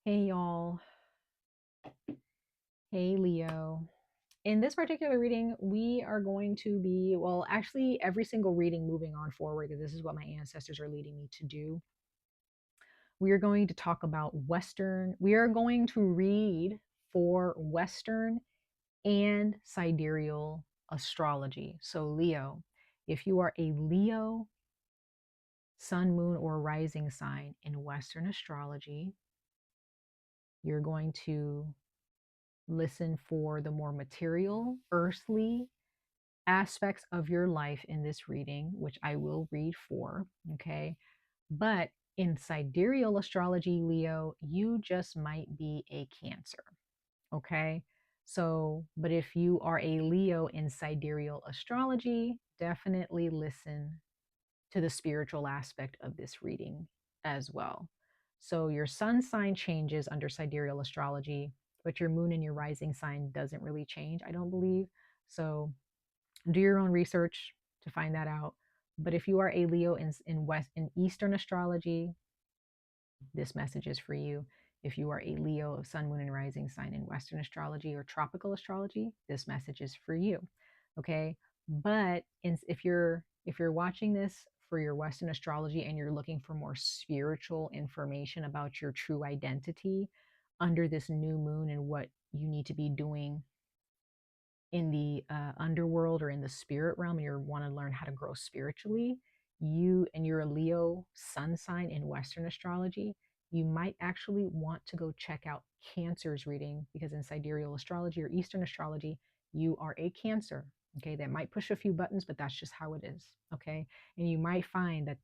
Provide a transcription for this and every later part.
Hey y'all. Hey Leo. In this particular reading, we are going to be, well, actually, every single reading moving on forward, because this is what my ancestors are leading me to do. We are going to talk about we are going to read for Western and sidereal astrology. So, Leo, if you are a Leo, sun, moon, or rising sign in Western astrology, you're going to listen for the more material, earthly aspects of your life in this reading, which I will read for. Okay. But in sidereal astrology, Leo, you just might be a Cancer. Okay. So, but if you are a Leo in sidereal astrology, definitely listen to the spiritual aspect of this reading as well. So your sun sign changes under sidereal astrology, but your moon and your rising sign doesn't really change, I don't believe. So do your own research to find that out. But if you are a Leo in Eastern astrology, this message is for you. If you are a Leo of sun, moon, and rising sign in Western astrology or tropical astrology, this message is for you. Okay. But if you're watching this for your Western astrology and you're looking for more spiritual information about your true identity under this new moon and what you need to be doing in the underworld or in the spirit realm, and you want to learn how to grow spiritually, you're a Leo sun sign in Western astrology, you might actually want to go check out Cancer's reading, because in sidereal astrology or Eastern astrology, you are a Cancer. Okay, that might push a few buttons, but that's just how it is. Okay, and you might find that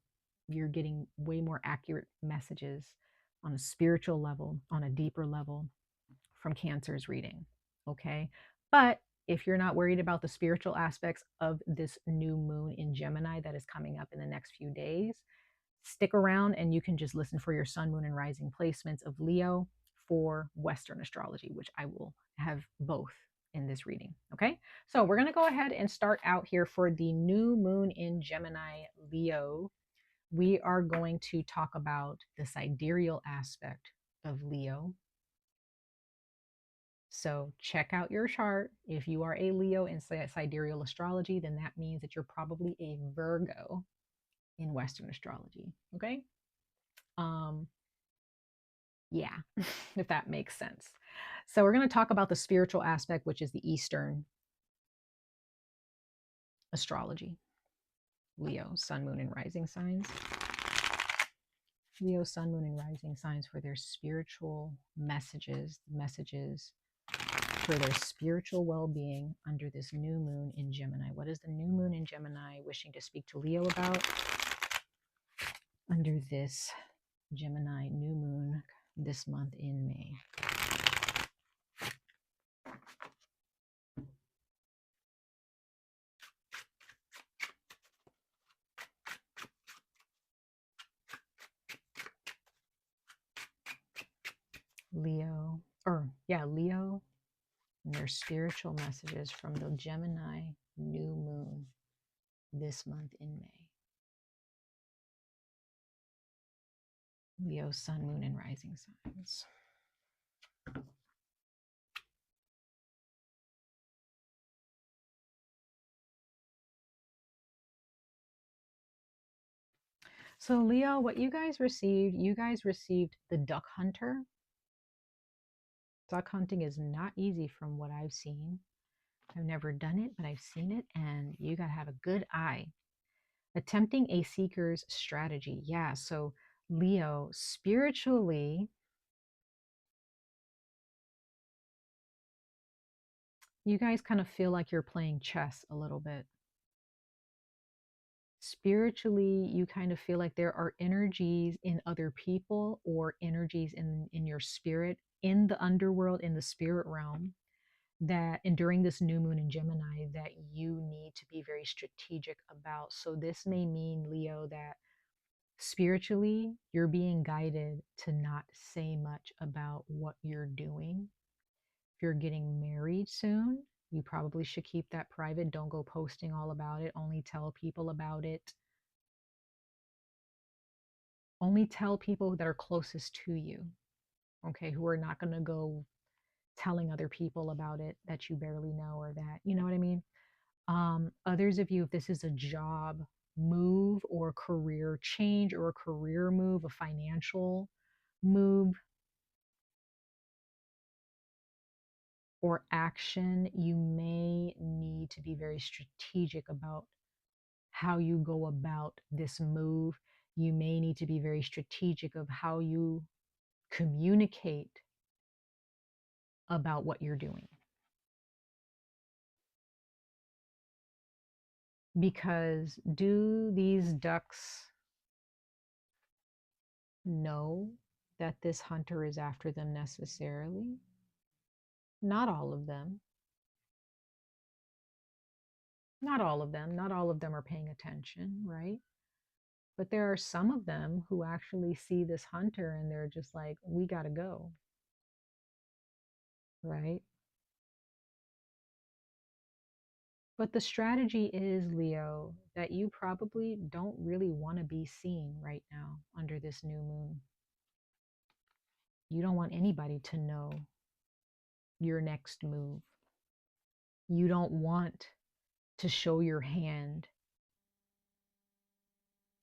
you're getting way more accurate messages on a spiritual level, on a deeper level, from Cancer's reading. Okay. But if you're not worried about the spiritual aspects of this new moon in Gemini that is coming up in the next few days, stick around and you can just listen for your sun, moon, and rising placements of Leo for Western astrology, which I will have both in this reading. Okay. So we're going to go ahead and start out here for the new moon in Gemini, Leo. We are going to talk about the sidereal aspect of Leo. So check out your chart. If you are a Leo in sidereal astrology, then that means that you're probably a Virgo in Western astrology. Okay. Um, yeah, if that makes sense. So we're going to talk about the spiritual aspect, which is the Eastern astrology. Leo, sun, moon, and rising signs. Leo, sun, moon, and rising signs for their spiritual messages for their spiritual well-being under this new moon in Gemini. What is the new moon in Gemini wishing to speak to Leo about under this Gemini new moon this month in May? Leo and their spiritual messages from the Gemini new moon this month in May. Leo, sun, moon, and rising signs. So Leo, what you guys received the duck hunter. Duck hunting is not easy from what I've seen. I've never done it, but I've seen it, and you got to have a good eye. Attempting a seeker's strategy. Yeah, so Leo, spiritually, you guys kind of feel like you're playing chess a little bit. Spiritually, you kind of feel like there are energies in other people or energies in your spirit, in the underworld, in the spirit realm, that, and during this new moon in Gemini, that you need to be very strategic about. So this may mean, Leo, that spiritually you're being guided to not say much about what you're doing. If you're getting married soon, you probably should keep that private. Don't go posting all about it. Only tell people about it. Only tell people that are closest to you. okay, who are not going to go telling other people about it that you barely know, or that, you know what I mean? Others of you, if this is a job move or a career change or a career move, a financial move or action, you may need to be very strategic about how you go about this move. You may need to be very strategic of how you communicate about what you're doing. Because do these ducks know that this hunter is after them necessarily? Not all of them. Not all of them. Not all of them are paying attention, right? But there are some of them who actually see this hunter and they're just like, we got to go, right? But the strategy is, Leo, that you probably don't really want to be seen right now under this new moon. You don't want anybody to know your next move. You don't want to show your hand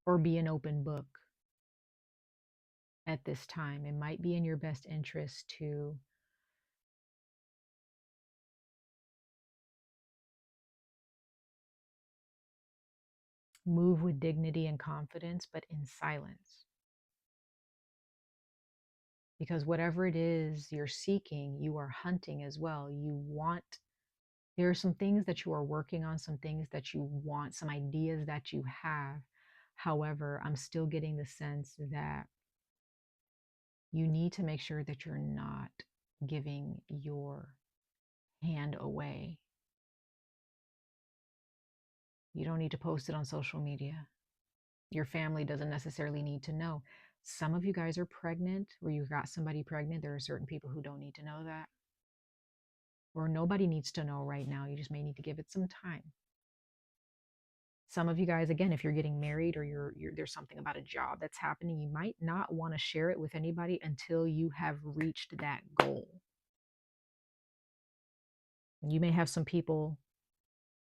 or be an open book at this time. It might be in your best interest to move with dignity and confidence, but in silence. Because whatever it is you're seeking, you are hunting as well. You want, there are some things that you are working on, some things that you want, some ideas that you have. However, I'm still getting the sense that you need to make sure that you're not giving your hand away. You don't need to post it on social media. Your family doesn't necessarily need to know. Some of you guys are pregnant, or you got somebody pregnant. There are certain people who don't need to know that. Or nobody needs to know right now. You just may need to give it some time. Some of you guys, again, if you're getting married or there's something about a job that's happening, you might not want to share it with anybody until you have reached that goal. You may have some people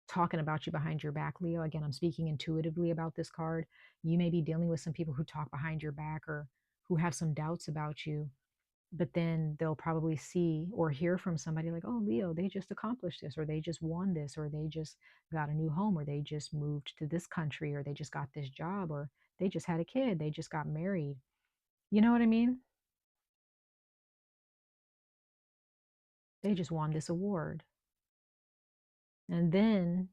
talking about you behind your back, Leo. Again, I'm speaking intuitively about this card. You may be dealing with some people who talk behind your back or who have some doubts about you, but then they'll probably see or hear from somebody like, oh, Leo, they just accomplished this, or they just won this, or they just got a new home, or they just moved to this country, or they just got this job, or they just had a kid, they just got married. You know what I mean? They just won this award. And then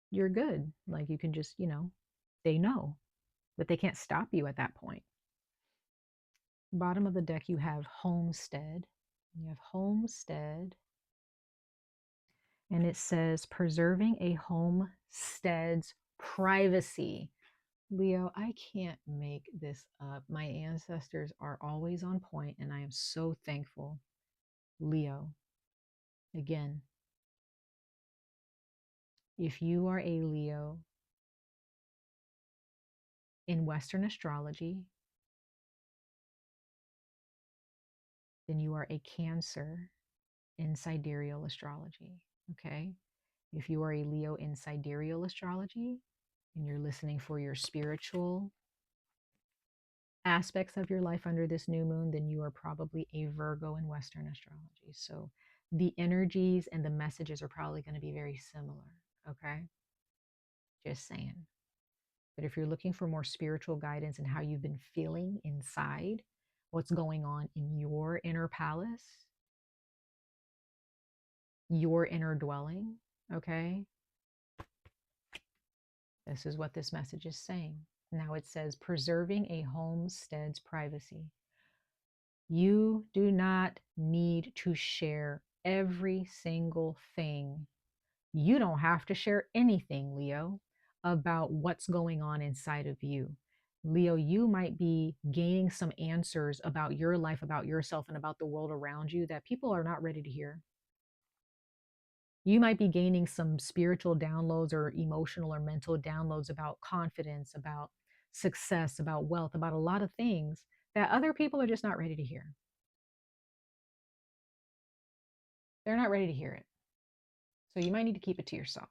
you're good. Like you can just, they know, but they can't stop you at that point. Bottom of the deck, you have homestead. You have homestead. And it says preserving a homestead's privacy. Leo, I can't make this up. My ancestors are always on point, and I am so thankful. Leo, again, if you are a Leo in Western astrology, then you are a Cancer in sidereal astrology. Okay. If you are a Leo in sidereal astrology and you're listening for your spiritual aspects of your life under this new moon, then you are probably a Virgo in Western astrology. So the energies and the messages are probably going to be very similar. Okay. Just saying. But if you're looking for more spiritual guidance and how you've been feeling inside, what's going on in your inner palace, your inner dwelling, okay? This is what this message is saying. Now it says, preserving a homestead's privacy. You do not need to share every single thing. You don't have to share anything, Leo, about what's going on inside of you. Leo, you might be gaining some answers about your life, about yourself, and about the world around you that people are not ready to hear. You might be gaining some spiritual downloads or emotional or mental downloads about confidence, about success, about wealth, about a lot of things that other people are just not ready to hear. They're not ready to hear it. So you might need to keep it to yourself.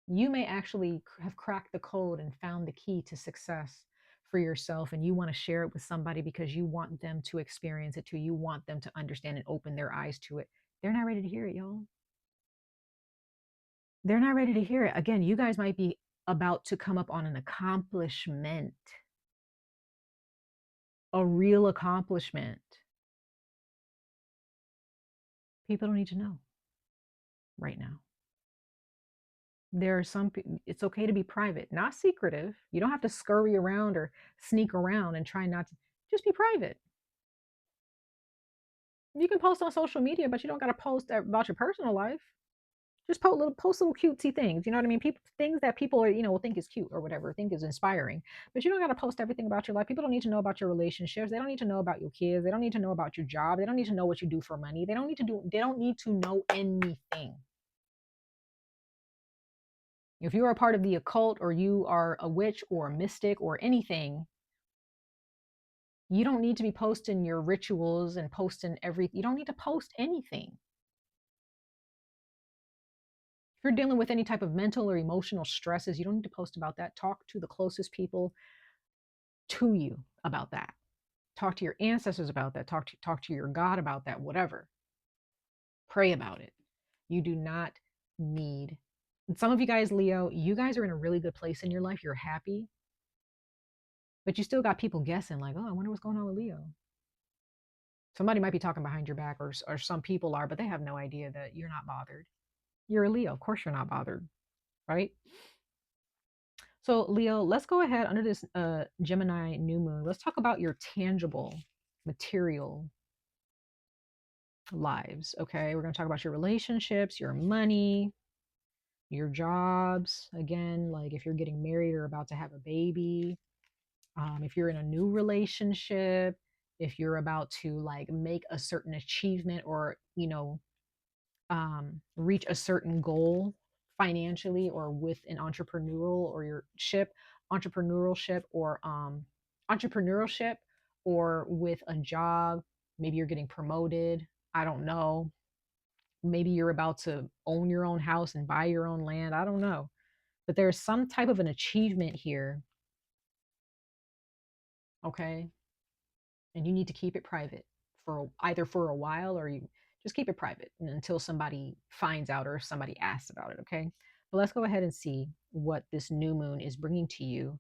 You may actually have cracked the code and found the key to success for yourself, and you want to share it with somebody because you want them to experience it too. You want them to understand and open their eyes to it. They're not ready to hear it, y'all. They're not ready to hear it. Again, you guys might be about to come up on an accomplishment, a real accomplishment. People don't need to know right now. There are some, it's okay to be private, not secretive. You don't have to scurry around or sneak around and try not to, just be private. You can post on social media, but you don't got to post about your personal life. Just post little cutesy things. You know what I mean? People, things that people are, will think is cute or whatever, think is inspiring. But you don't got to post everything about your life. People don't need to know about your relationships. They don't need to know about your kids. They don't need to know about your job. They don't need to know what you do for money. They don't need to know anything. If you are a part of the occult or you are a witch or a mystic or anything, you don't need to be posting your rituals and posting everything. You don't need to post anything. If you're dealing with any type of mental or emotional stresses, you don't need to post about that. Talk to the closest people to you about that. Talk to your ancestors about that. Talk to your God about that, whatever. Pray about it. You do not need, and some of you guys, Leo, you guys are in a really good place in your life. You're happy, but you still got people guessing, like, oh, I wonder what's going on with Leo. Somebody might be talking behind your back, or some people are, but they have no idea that you're not bothered. You're a Leo. Of course, you're not bothered, right? So, Leo, let's go ahead under this Gemini new moon. Let's talk about your tangible, material lives. Okay. We're going to talk about your relationships, your money, your jobs. Again, like if you're getting married or about to have a baby, if you're in a new relationship, if you're about to like make a certain achievement or, reach a certain goal financially or with an entrepreneurial or your ship, entrepreneurship or entrepreneurship or with a job. Maybe you're getting promoted. I don't know. Maybe you're about to own your own house and buy your own land. I don't know. But there's some type of an achievement here. Okay. And you need to keep it private for either for a while or you just keep it private until somebody finds out or if somebody asks about it. Okay. But let's go ahead and see what this new moon is bringing to you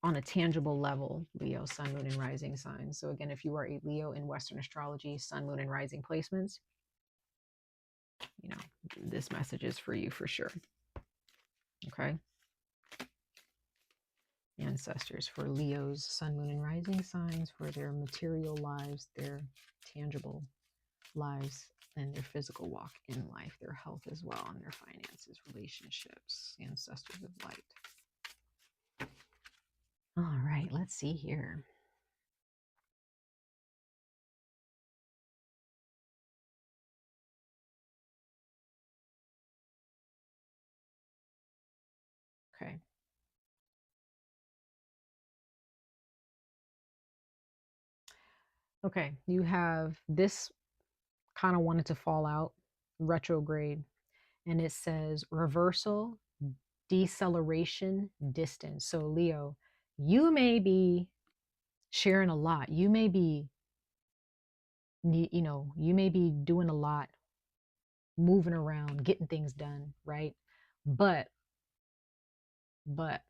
on a tangible level, Leo, sun, moon, and rising signs. So, again, if you are a Leo in Western astrology, sun, moon, and rising placements, you know, this message is for you for sure. Okay. Ancestors for Leo's sun, moon, and rising signs for their material lives, their tangible lives, and their physical walk in life, their health as well, and their finances, relationships, ancestors of light. All right, let's see here. Okay. Okay, you have this kind of wanted to fall out, retrograde, and it says reversal, deceleration, distance. So, Leo, you may be sharing a lot. You may be, you may be doing a lot, moving around, getting things done, right? But, but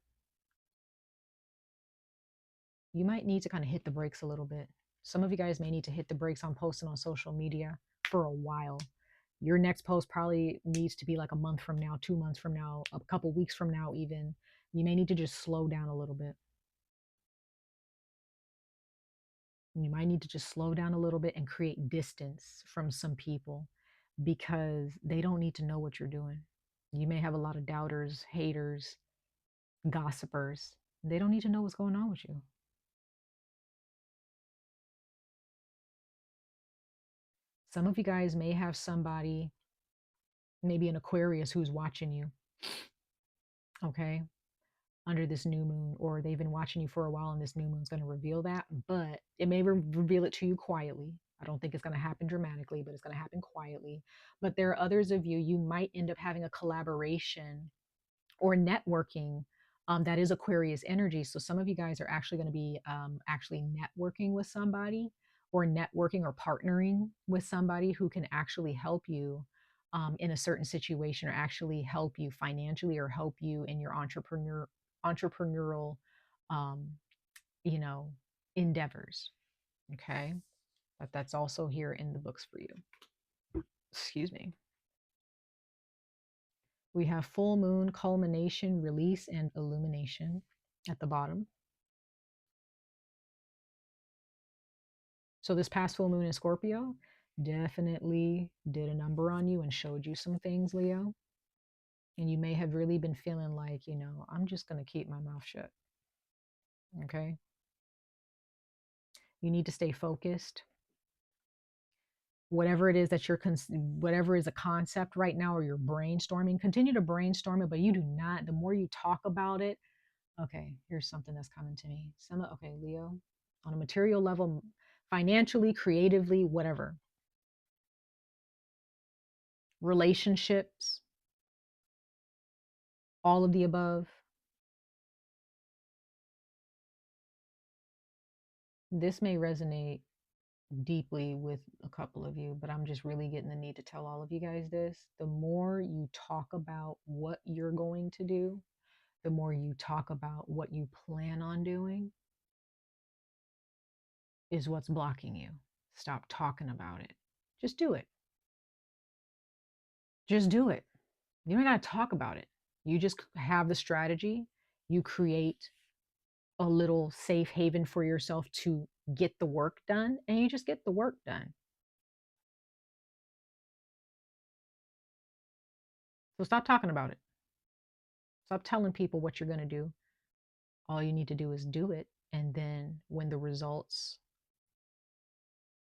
you might need to kind of hit the brakes a little bit. Some of you guys may need to hit the brakes on posting on social media for a while. Your next post probably needs to be like a month from now, 2 months from now, a couple weeks from now, even. You may need to just slow down a little bit. You might need to just slow down a little bit and create distance from some people because they don't need to know what you're doing. You may have a lot of doubters, haters, gossipers. They don't need to know what's going on with you. Some of you guys may have somebody, maybe an Aquarius, who's watching you, okay, under this new moon, or they've been watching you for a while and this new moon's going to reveal that, but it may reveal it to you quietly. I don't think it's going to happen dramatically, but it's going to happen quietly. But there are others of you, you might end up having a collaboration or networking that is Aquarius energy. So some of you guys are actually going to be actually networking with somebody, or networking or partnering with somebody who can actually help you in a certain situation, or actually help you financially, or help you in your entrepreneurial um, you know, endeavors. Okay. But that's also here in the books for you. Excuse me. We have full moon, culmination, release, and illumination at the bottom. So this past full moon in Scorpio definitely did a number on you and showed you some things, Leo. And you may have really been feeling like, I'm just going to keep my mouth shut. Okay. You need to stay focused. Whatever it is that whatever is a concept right now, or you're brainstorming, continue to brainstorm it, but you do not, the more you talk about it. Okay, here's something that's coming to me. Okay, Leo, on a material level, financially, creatively, whatever, relationships, all of the above. This may resonate deeply with a couple of you, but I'm just really getting the need to tell all of you guys this. The more you talk about what you're going to do, the more you talk about what you plan on doing, is what's blocking you. Stop talking about it. Just do it. Just do it. You don't got to talk about it. You just have the strategy. You create a little safe haven for yourself to get the work done, and you just get the work done. So stop talking about it. Stop telling people what you're going to do. All you need to do is do it. And then when the results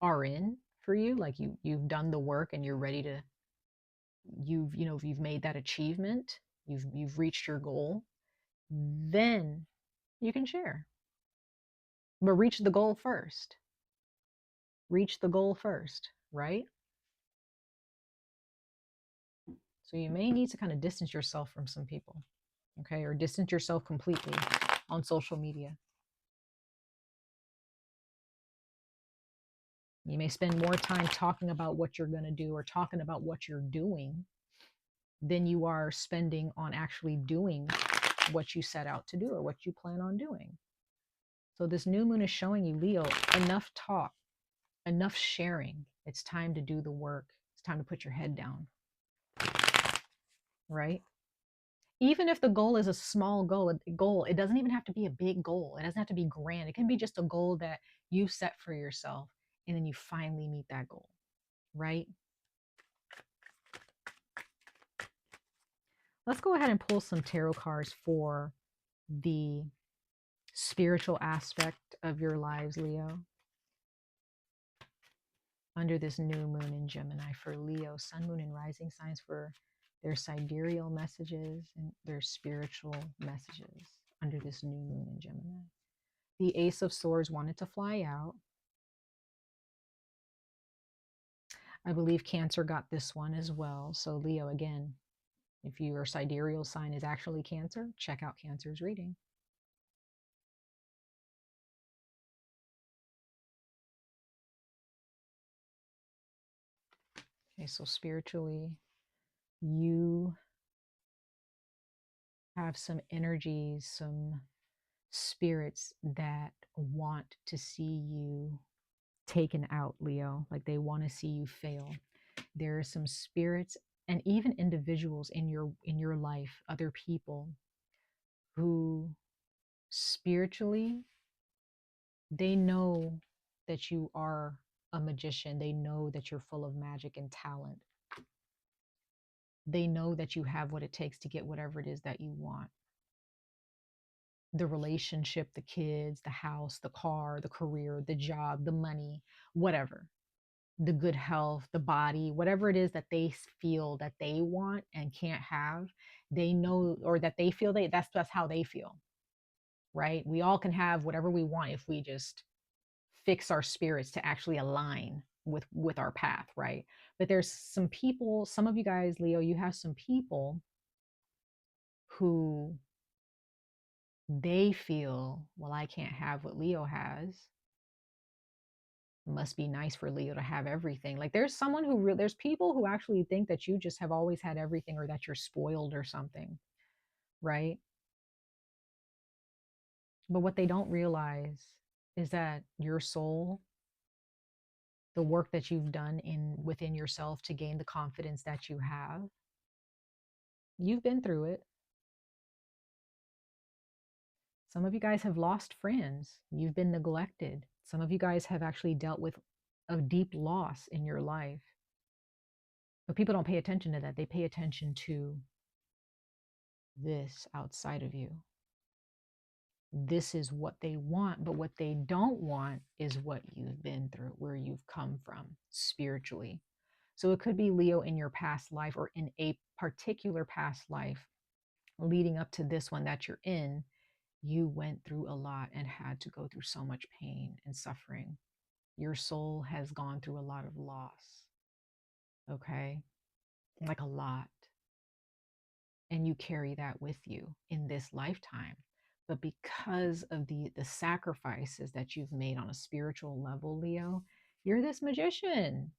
are in for you, like you've done the work and you're ready to, you've made that achievement, you've reached your goal, then you can share. But reach the goal first. Reach the goal first, right? So you may need to kind of distance yourself from some people, okay? Or distance yourself completely on social media. You may spend more time talking about what you're going to do, or talking about what you're doing, than you are spending on actually doing what you set out to do, or what you plan on doing. So this new moon is showing you, Leo, enough talk, enough sharing. It's time to do the work. It's time to put your head down, right? Even if the goal is a small goal, it doesn't even have to be a big goal. It doesn't have to be grand. It can be just a goal that you set for yourself, and then you finally meet that goal, right? Let's go ahead and pull some tarot cards for the spiritual aspect of your lives, Leo. Under this new moon in Gemini, for Leo, sun, moon, and rising signs, for their sidereal messages and their spiritual messages under this new moon in Gemini. The Ace of Swords wanted to fly out. I believe Cancer got this one as well. So Leo, again, if your sidereal sign is actually Cancer, check out Cancer's reading. Okay, so spiritually, you have some energies, some spirits that want to see you taken out, Leo. Like they want to see you fail. There are some spirits and even individuals in your life, other people, who spiritually, they know that you are a magician. They know that you're full of magic and talent. They know that you have what it takes to get whatever it is that you want. The relationship, the kids, the house, the car, the career, the job, the money, whatever. The good health, the body, whatever it is that they feel that they want and can't have, they know, or that they feel that's how they feel, right? We all can have whatever we want if we just fix our spirits to actually align with our path, right? But there's some people, some of you guys, Leo, you have some people who they feel, well, I can't have what Leo has. It must be nice for Leo to have everything. Like there's someone who there's people who actually think that you just have always had everything, or that you're spoiled or something, right? But what they don't realize is that your soul, the work that you've done in within yourself to gain the confidence that you have, you've been through it. Some of you guys have lost friends. You've been neglected. Some of you guys have actually dealt with a deep loss in your life. But people don't pay attention to that. They pay attention to this outside of you. This is what they want, but what they don't want is what you've been through, where you've come from spiritually. So it could be, Leo, in your past life, or in a particular past life leading up to this one that you're in, you went through a lot and had to go through so much pain and suffering. Your soul has gone through a lot of loss, okay? Like a lot. And you carry that with you in this lifetime. But because of the sacrifices that you've made on a spiritual level, Leo, you're this magician.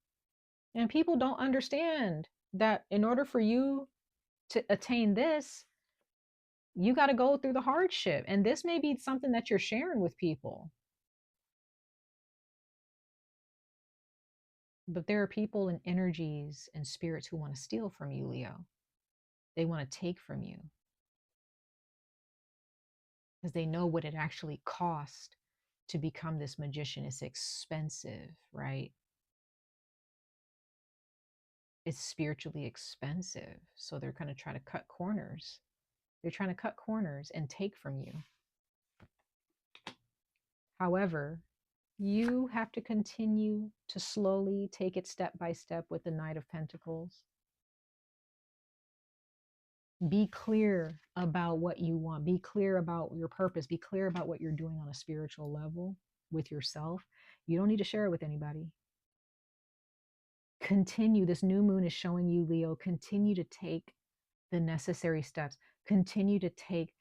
And people don't understand that in order for you to attain this, you got to go through the hardship. And this may be something that you're sharing with people. But there are people and energies and spirits who want to steal from you, Leo. They want to take from you because they know what it actually cost to become this magician. It's expensive, right? It's spiritually expensive. So they're going to try to cut corners. They're trying to cut corners and take from you. However, you have to continue to slowly take it step by step with the Knight of Pentacles. Be clear about what you want. Be clear about your purpose. Be clear about what you're doing on a spiritual level with yourself. You don't need to share it with anybody. Continue. This new moon is showing you, Leo, continue to take the necessary steps. Continue to take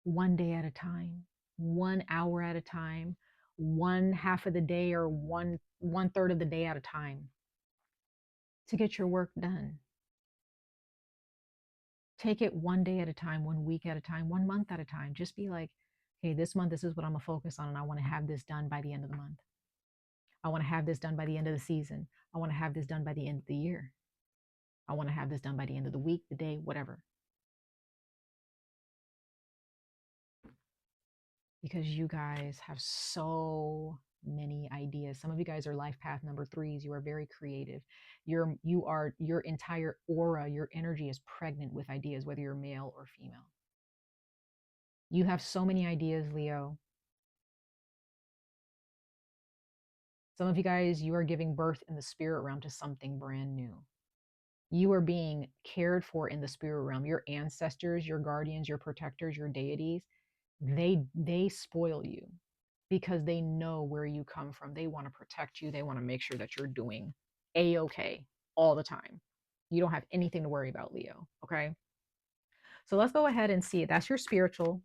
one day at a time, 1 hour at a time, one half of the day, or one third of the day at a time to get your work done. Take it one day at a time, 1 week at a time, 1 month at a time. Just be like, hey, this month, this is what I'm going to focus on. And I want to have this done by the end of the month. I want to have this done by the end of the season. I want to have this done by the end of the year. I want to have this done by the end of the week, the day, whatever. Because you guys have so many ideas. Some of you guys are life path number 3s. You are very creative. Your entire aura, your energy is pregnant with ideas, whether you're male or female. You have so many ideas, Leo. Some of you guys, you are giving birth in the spirit realm to something brand new. You are being cared for in the spirit realm. Your ancestors, your guardians, your protectors, your deities, they spoil you because they know where you come from. They want to protect you. They want to make sure that you're doing a-okay all the time. You don't have anything to worry about, Leo, okay? So let's go ahead and see it. That's your spiritual.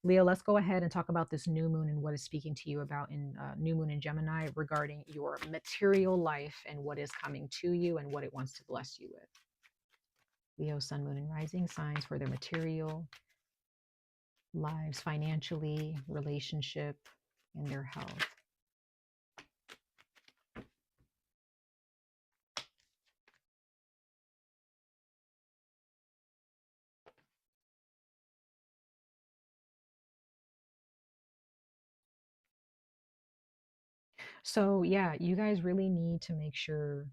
Leo, let's go ahead and talk about this new moon and what is speaking to you about in new moon in Gemini regarding your material life and what is coming to you and what it wants to bless you with. Leo, sun, moon, and rising signs for their material lives, financially, relationship, and their health. So yeah, you guys really need to make sure,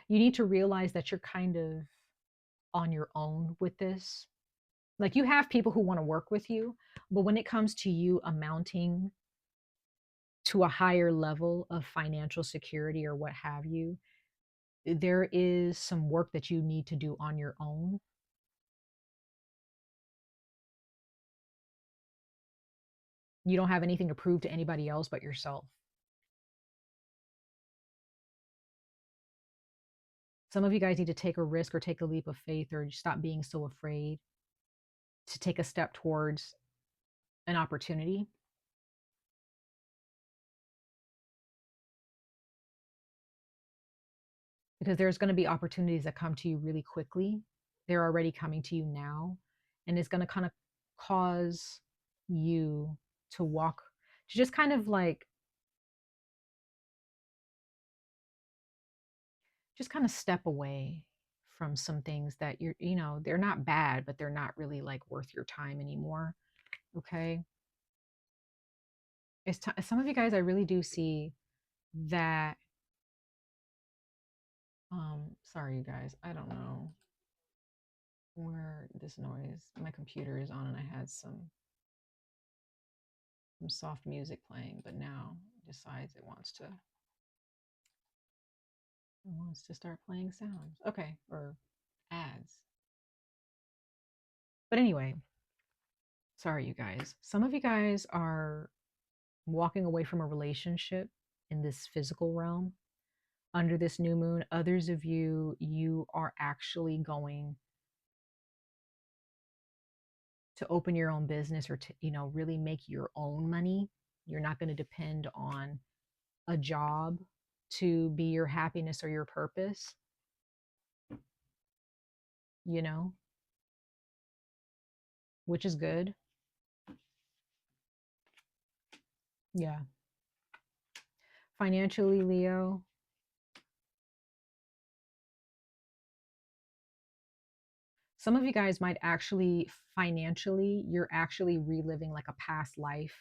you need to realize that you're kind of on your own with this. Like you have people who want to work with you, but when it comes to you amounting to a higher level of financial security or what have you, there is some work that you need to do on your own. You don't have anything to prove to anybody else but yourself. Some of you guys need to take a risk or take a leap of faith or stop being so afraid to take a step towards an opportunity, because there's going to be opportunities that come to you really quickly. They're already coming to you now, and it's going to kind of cause you to walk, to just kind of like, just kind of step away from some things that they're not bad, but they're not really like worth your time anymore. Okay. Some of you guys, I really do see that. Sorry, you guys. I don't know where this noise. My computer is on, and I had some soft music playing, but now it decides it wants to start playing sounds. Okay, or ads. But anyway, sorry, you guys. Some of you guys are walking away from a relationship in this physical realm under this new moon. Others of you, you are actually going to open your own business, or to, really make your own money. You're not going to depend on a job to be your happiness or your purpose, you know, which is good. Yeah. Financially, Leo, some of you guys might actually, financially, you're actually reliving like a past life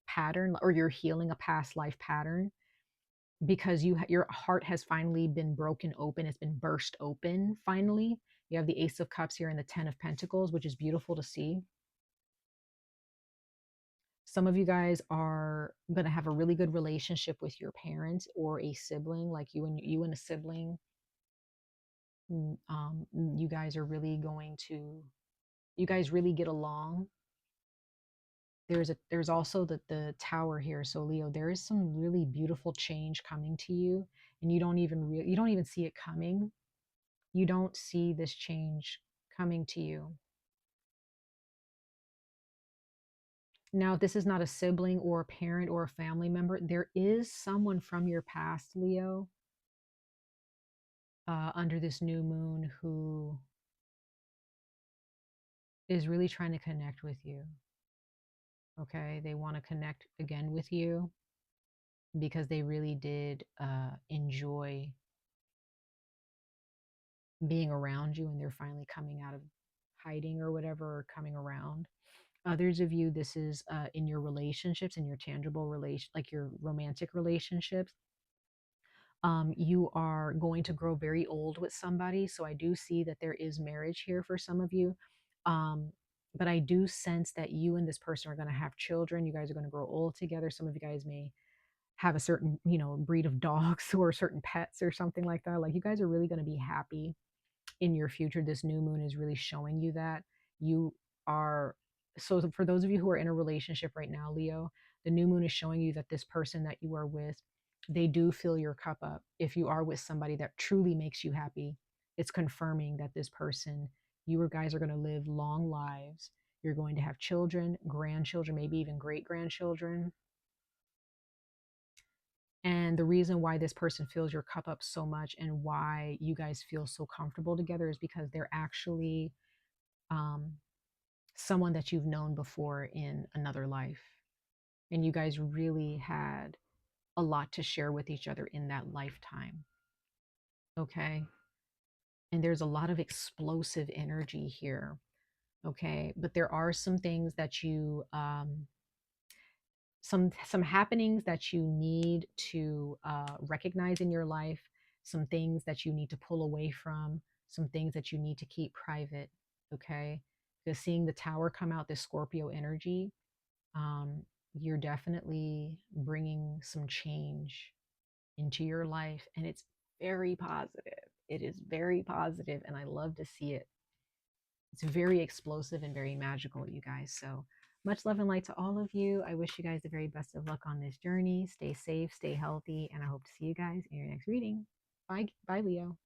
pattern, or you're healing a past life pattern, because your heart has finally been broken open. It's been burst open finally. You have the Ace of Cups here and the Ten of Pentacles, which is beautiful to see. Some of you guys are going to have a really good relationship with your parents or a sibling, like you and a sibling. You guys are really going to, you guys really get along. There's also the Tower here. So Leo, there is some really beautiful change coming to you, and you don't even see it coming. You don't see this change coming to you. Now, if this is not a sibling or a parent or a family member, there is someone from your past, Leo, under this new moon, who is really trying to connect with you. Okay. They want to connect again with you because they really did enjoy being around you, and they're finally coming out of hiding or whatever, or coming around. Others of you, this is in your relationships, in your tangible relation, like your romantic relationships. You are going to grow very old with somebody. So I do see that there is marriage here for some of you. Um, but I do sense that you and this person are going to have children. You guys are going to grow old together. Some of you guys may have a certain, breed of dogs or certain pets or something like that. Like, you guys are really going to be happy in your future. This new moon is really showing you that you are. So for those of you who are in a relationship right now, Leo, the new moon is showing you that this person that you are with, they do fill your cup up. If you are with somebody that truly makes you happy, it's confirming that this person, you guys are going to live long lives. You're going to have children, grandchildren, maybe even great grandchildren. And the reason why this person fills your cup up so much, and why you guys feel so comfortable together, is because they're actually um, someone that you've known before in another life. And you guys really had a lot to share with each other in that lifetime. Okay. And there's a lot of explosive energy here. Okay. But there are some things that some happenings that you need to recognize in your life, some things that you need to pull away from, some things that you need to keep private. Okay. Because seeing the Tower come out, this Scorpio energy, um, you're definitely bringing some change into your life, and it's very positive. It is very positive, and I love to see it. It's very explosive and very magical, you guys. So Much love and light to all of you. I wish you guys the very best of luck on this journey. Stay safe, stay healthy, and I hope to see you guys in your next reading. Bye, bye, Leo.